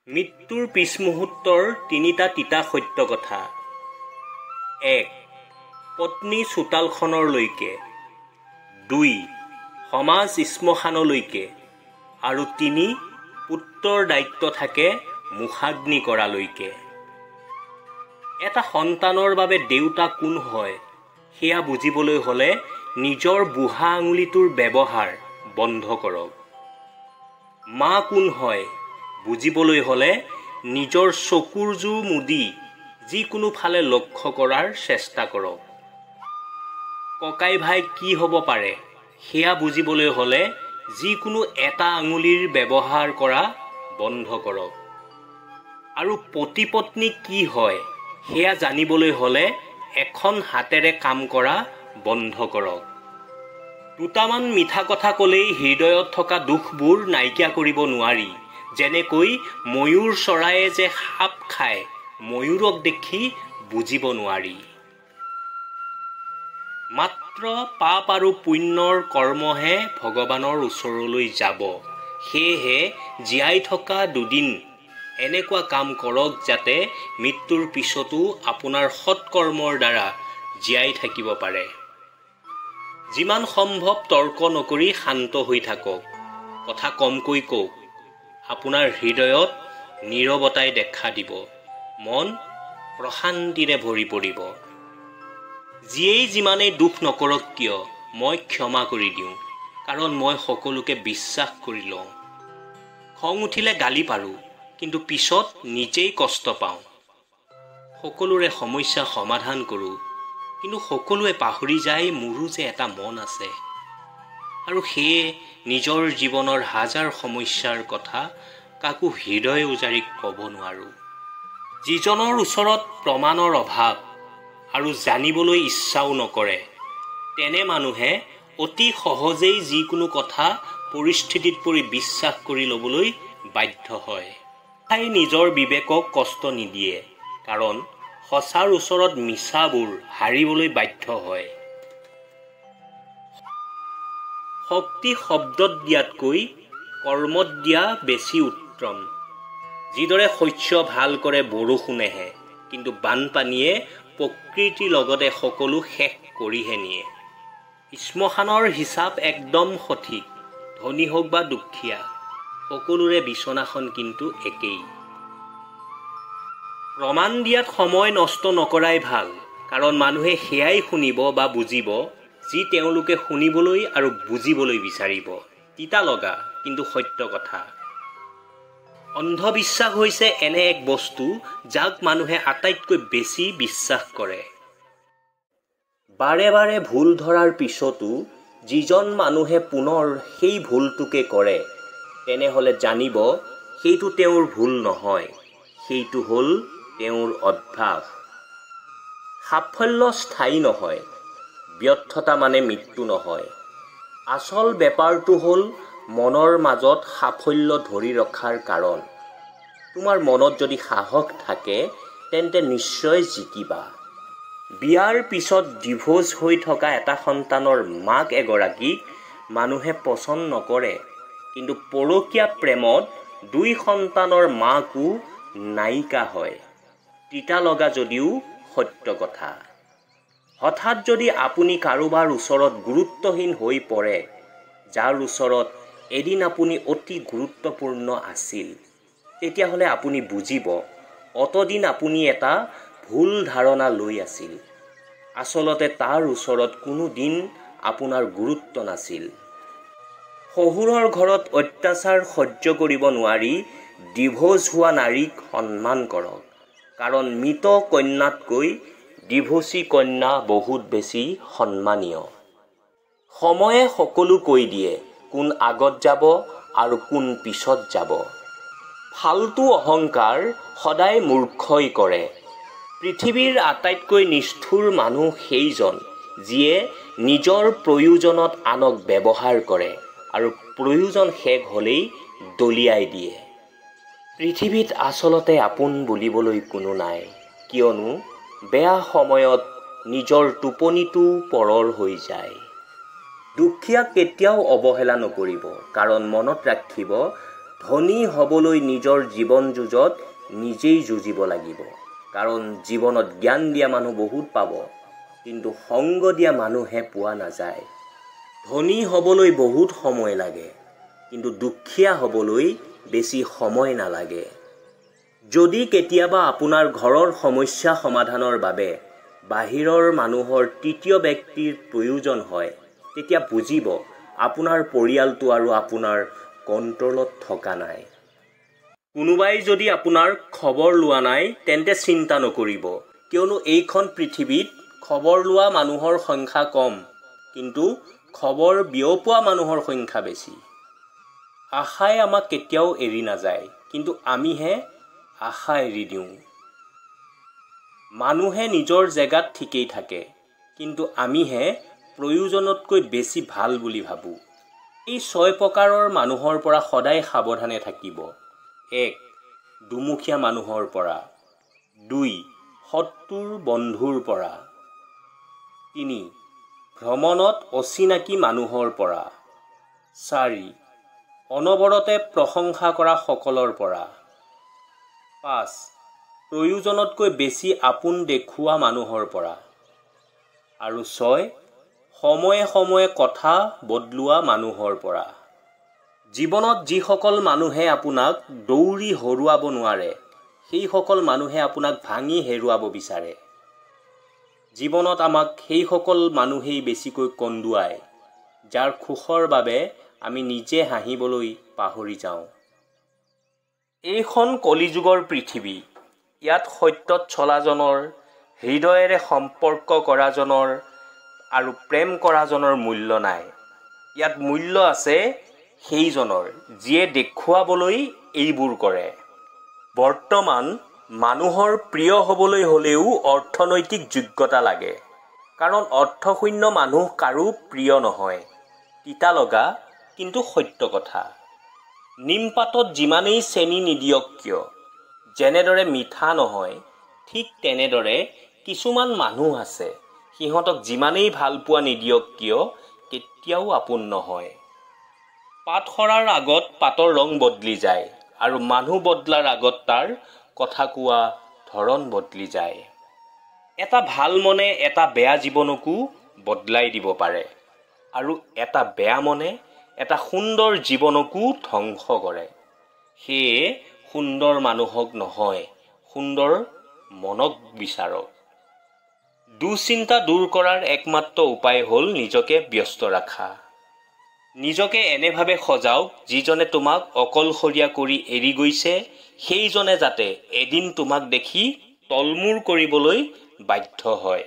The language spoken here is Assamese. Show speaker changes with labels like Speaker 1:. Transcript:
Speaker 1: মৃত্যুৰ পিছ মুহূৰ্তৰ তিনিটা তিতা সত্য কথা। 1. পত্নী চোতালখনলৈকে, 2. সমাজ শ্মশানলৈকে আৰু 3. পুত্ৰৰ দায়িত্ব থাকে মুখাগ্নি কৰালৈকে। এটা সন্তানৰ বাবে দেউতা কোন হয় সেয়া বুজিবলৈ হ'লে নিজৰ বুঢ়া আঙুলিটোৰ ব্যৱহাৰ বন্ধ কৰক। মা কোন হয় বুজিবলৈ হ'লে নিজৰ চকুৰ জোৰ মুদি যিকোনো ফালে লক্ষ্য কৰাৰ চেষ্টা কৰক। ককাই ভাই কি হ'ব পাৰে সেয়া বুজিবলৈ হ'লে যিকোনো এটা আঙুলিৰ ব্যৱহাৰ কৰা বন্ধ কৰক। আৰু পতি পত্নী কি হয় সেয়া জানিবলৈ হ'লে এখন হাতেৰে কাম কৰা বন্ধ কৰক। দুটামান মিঠা কথা ক'লেই হৃদয়ত থকা দুখবোৰ নাইকিয়া কৰিব নোৱাৰি। যেনেকৈ ময়ূৰ চৰায়ে যে সাপ খায় ময়ূৰক দেখি বুজিব নোৱাৰি। মাত্ৰ পাপ আৰু পুণ্যৰ কৰ্মহে ভগৱানৰ ওচৰলৈ যাব। সেয়েহে জীয়াই থকা দুদিন এনেকুৱা কাম কৰক যাতে মৃত্যুৰ পিছতো আপোনাৰ সৎকৰ্মৰ দ্বাৰা জীয়াই থাকিব পাৰে। যিমান সম্ভৱ তৰ্ক নকৰি শান্ত হৈ থাকক, কথা কমকৈ কওক। আপোনাৰ হৃদয়ত নীৰৱতাই দেখা দিব, মন প্ৰশান্তিৰে ভৰি পৰিব। যিয়েই যিমানেই দুখ নকৰক কিয় মই ক্ষমা কৰি দিওঁ, কাৰণ মই সকলোকে বিশ্বাস কৰি লওঁ। খং উঠিলে গালি পাৰোঁ, কিন্তু পিছত নিজেই কষ্ট পাওঁ। সকলোৰে সমস্যা সমাধান কৰোঁ, কিন্তু সকলোৱে পাহৰি যায় মোৰো যে এটা মন আছে। আৰু সেয়ে নিজৰ জীৱনৰ হাজাৰ সমস্যাৰ কথা কাকো হৃদয় উজাৰি ক'ব নোৱাৰোঁ। যিজনৰ ওচৰত প্ৰমাণৰ অভাৱ আৰু জানিবলৈ ইচ্ছাও নকৰে, তেনে মানুহে অতি সহজেই যিকোনো কথা পৰিস্থিতিত পৰি বিশ্বাস কৰি ল'বলৈ বাধ্য হয়। তাই নিজৰ বিবেকক কষ্ট নিদিয়ে, কাৰণ সঁচাৰ ওচৰত মিছাবোৰ হাৰিবলৈ বাধ্য হয়। শক্তি শব্দত দিয়াতকৈ কৰ্মত দিয়া বেছি উত্তম। যিদৰে শস্য ভাল কৰে বৰষুণেহে, কিন্তু বানপানীয়ে প্ৰকৃতিৰ লগতে সকলো শেষ কৰিহে নিয়ে। শ্মশানৰ হিচাপ একদম সঠিক। ধনী হওক বা দুখীয়া, সকলোৰে বিচনাখন কিন্তু একেই। প্ৰমাণ দিয়াত সময় নষ্ট নকৰাই ভাল, কাৰণ মানুহে সেয়াই শুনিব বা বুজিব যি তেওঁলোকে শুনিবলৈ আৰু বুজিবলৈ বিচাৰিব। তিতা লগা কিন্তু সত্য কথা। অন্ধবিশ্বাস হৈছে এনে এক বস্তু যাক মানুহে আটাইতকৈ বেছি বিশ্বাস কৰে। বাৰে বাৰে ভুল ধৰাৰ পিছতো যিজন মানুহে পুনৰ সেই ভুলটোকে কৰে, তেনেহ'লে জানিব সেইটো তেওঁৰ ভুল নহয়, সেইটো হ'ল তেওঁৰ অভ্যাস। সাফল্য স্থায়ী নহয়, ব্যৰ্থতা মানে মৃত্যু নহয়। আচল বেপাৰটো হ'ল মনৰ মাজত সাফল্য ধৰি ৰখাৰ কাৰণ। তোমাৰ মনত যদি সাহস থাকে তেন্তে নিশ্চয় জিকিবা। বিয়াৰ পিছত ডিভোৰ্চ হৈ থকা এটা সন্তানৰ মাক এগৰাকীক মানুহে পচন্দ নকৰে, কিন্তু পৰকীয়া প্ৰেমত 2 সন্তানৰ মাকো নায়িকা হয়। তিতা লগা যদিও সত্য কথা। হঠাৎ যদি আপুনি কাৰোবাৰ ওচৰত গুৰুত্বহীন হৈ পৰে, যাৰ ওচৰত এদিন আপুনি অতি গুৰুত্বপূৰ্ণ আছিল, তেতিয়াহ'লে আপুনি বুজিব অতদিন আপুনি এটা ভুল ধাৰণা লৈ আছিল। আচলতে তাৰ ওচৰত কোনো দিন আপোনাৰ গুৰুত্ব নাছিল। শহুৰৰ ঘৰত অত্যাচাৰ সহ্য কৰিব নোৱাৰি ডিভোৰ্চ হোৱা নাৰীক সন্মান কৰক, কাৰণ মৃত কন্যাতকৈ ডিভোৰ্চী কন্যা বহুত বেছি সন্মানীয়। সময়ে সকলো কৈ দিয়ে কোন আগত যাব আৰু কোন পিছত যাব। ফাল্টু অহংকাৰ সদায় মূৰ্খই কৰে। পৃথিৱীৰ আটাইতকৈ নিষ্ঠুৰ মানুহ সেইজন যিয়ে নিজৰ প্ৰয়োজনত আনক ব্যৱহাৰ কৰে আৰু প্ৰয়োজন শেষ হ'লেই দলিয়াই দিয়ে। পৃথিৱীত আচলতে আপোন বুলিবলৈ কোনো নাই, কিয়নো বেয়া সময়ত নিজৰ টোপনিটো পৰৰ হৈ যায়। দুখীয়াক কেতিয়াও অৱহেলা নকৰিব, কাৰণ মনত ৰাখিব ধনী হ'বলৈ নিজৰ জীৱন যুঁজত নিজেই যুঁজিব লাগিব। কাৰণ জীৱনত জ্ঞান দিয়া মানুহ বহুত পাব, কিন্তু সংগ দিয়া মানুহে পোৱা নাযায়। ধনী হ'বলৈ বহুত সময় লাগে, কিন্তু দুখীয়া হ'বলৈ বেছি সময় নালাগে। যদি কেতিয়াবা আপোনাৰ ঘৰৰ সমস্যা সমাধানৰ বাবে বাহিৰৰ মানুহৰ তৃতীয় ব্যক্তিৰ প্ৰয়োজন হয়, তেতিয়া বুজিব আপোনাৰ পৰিয়ালটো আৰু আপোনাৰ কণ্ট্ৰলত থকা নাই। কোনোবাই যদি আপোনাৰ খবৰ লোৱা নাই তেন্তে চিন্তা নকৰিব, কিয়নো এইখন পৃথিৱীত খবৰ লোৱা মানুহৰ সংখ্যা কম, কিন্তু খবৰ বিয়পোৱা মানুহৰ সংখ্যা বেছি। আশাই আমাক কেতিয়াও এৰি নাযায়, কিন্তু আমিহে আশা এৰি দিওঁ। মানুহে নিজৰ জেগাত ঠিকেই থাকে, কিন্তু আমিহে প্ৰয়োজনতকৈ বেছি ভাল বুলি ভাবোঁ। এই 6 প্ৰকাৰৰ মানুহৰ পৰা সদায় সাৱধানে থাকিব। 1. দুমুখীয়া মানুহৰ পৰা। 2. শত্ৰুৰ বন্ধুৰ পৰা। 3. ভ্ৰমণত অচিনাকি মানুহৰ পৰা। 4. অনবৰতে প্ৰশংসা কৰা সকলৰ পৰা। 5. প্ৰয়োজনতকৈ বেছি আপোন দেখুওৱা মানুহৰ পৰা। আৰু 6. সময়ে সময়ে কথা বদলোৱা মানুহৰ পৰা। জীৱনত যিসকল মানুহে আপোনাক দৌৰি হৰুৱাব নোৱাৰে, সেইসকল মানুহে আপোনাক ভাঙি হেৰুৱাব বিচাৰে। জীৱনত আমাক সেইসকল মানুহেই বেছিকৈ কন্দুৱায়, যাৰ সুখৰ বাবে আমি নিজে হাঁহিবলৈ পাহৰি যাওঁ। এইখন কলিযুগৰ পৃথিৱী। ইয়াত সত্যত চলাজনৰ, হৃদয়েৰে সম্পৰ্ক কৰাজনৰ আৰু প্ৰেম কৰাজনৰ মূল্য নাই। ইয়াত মূল্য আছে সেইজনৰ যিয়ে দেখুৱাবলৈ এইবোৰ কৰে। বৰ্তমান মানুহৰ প্ৰিয় হ'বলৈ হ'লেও অৰ্থনৈতিক যোগ্যতা লাগে, কাৰণ অৰ্থশূন্য মানুহ কাৰো প্ৰিয় নহয়। তিতা লগা কিন্তু সত্য কথা। নিমপাতত যিমানেই চেনি নিদিয়ক কিয়, যেনেদৰে মিঠা নহয়, ঠিক তেনেদৰে কিছুমান মানুহ আছে, সিহঁতক যিমানেই ভাল পোৱা নিদিয়ক কিয় কেতিয়াও আপোন নহয়। পাত সৰাৰ আগত পাতৰ ৰং বদলি যায়, আৰু মানুহ বদলাৰ আগত তাৰ কথা কোৱা ধৰণ বদলি যায়। এটা ভাল মনে এটা বেয়া জীৱনকো বদলাই দিব পাৰে, আৰু এটা বেয়া মনে এটা সুন্দৰ জীৱনকো ধ্বংস কৰে। সেয়ে সুন্দৰ মানুহক নহয়, সুন্দৰ মনক বিচাৰক। দুশ্চিন্তা দূৰ কৰাৰ একমাত্ৰ উপায় হ'ল নিজকে ব্যস্ত ৰাখা। নিজকে এনেভাৱে সজাওক যিজনে তোমাক অকলশৰীয়া কৰি এৰি গৈছে, সেইজনে যাতে এদিন তোমাক দেখি তলমূৰ কৰিবলৈ বাধ্য হয়।